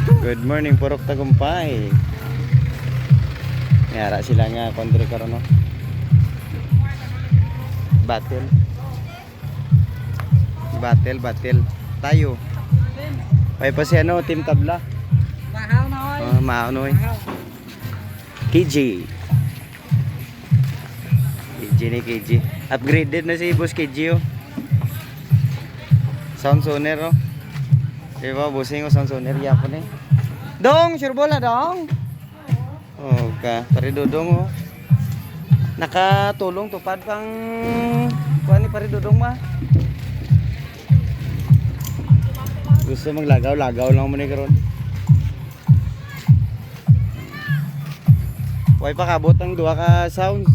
Good morning, Purok Tagumpay. Yara sila nga kondre karon no. Battle. Battle tayo. Ay pa si ano, Team Tabla. Mahaw na oy. Maaw no eh. KG. KG ni KG. Upgraded na si Boss KG oh. Sound soner oh. Diba, busing ko sound soner yapon eh. Dong, sure bola dong. Oh, ka, pare dodong oh. Nakatulong tupad pang kuan ni pare dodong ma. Gusto maglagaw-lagaw lang mo ni karon. Way pa kabot ang duha ka sounds.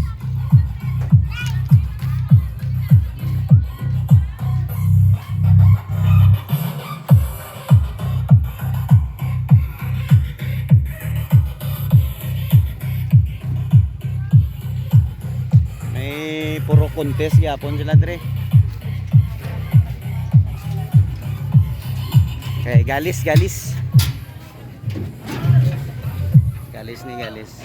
Puro contest yapon sila dre. Kay galis ni galis.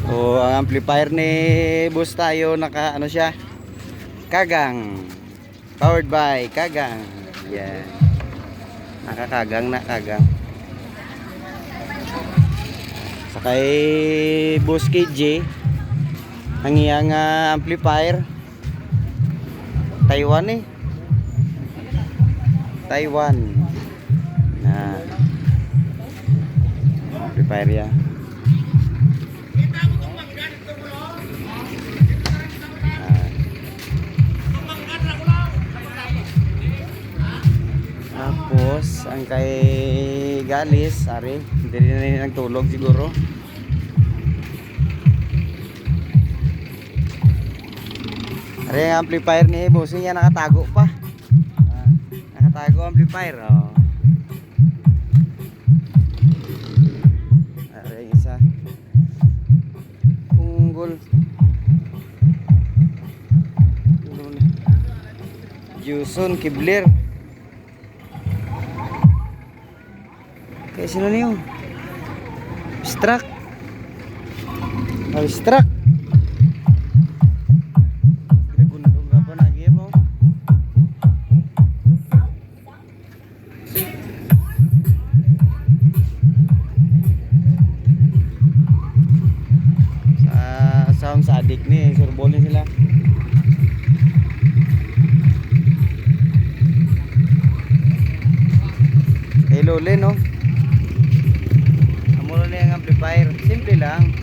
Oh, ang amplifier ni Boss tayo naka ano siya? Kagang. Powered by Kagang. Yan. Nakakagang na Kagang. Sa kay Boss KJ ang iyang amplifier Taiwan eh. Taiwan. Na amplifier ya. Tapos ang kay galis, ari, hindi rin nagtulog siguro. Ari ang amplifier ni Bossing niya nakatago pa. Nakatago amplifier, oh. Ari isa. Punggol. Juson Kibler. Kaya sino niyo? Struck. Struck. Gundong ka pa lagi mo. Sa sound sa adik ni, surbolin sila. Hello, no? Amplifier, simple lang.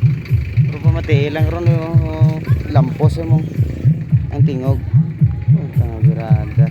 Pero pamati lang ron yung lampos mo ang tingog. Oh, tanga birada.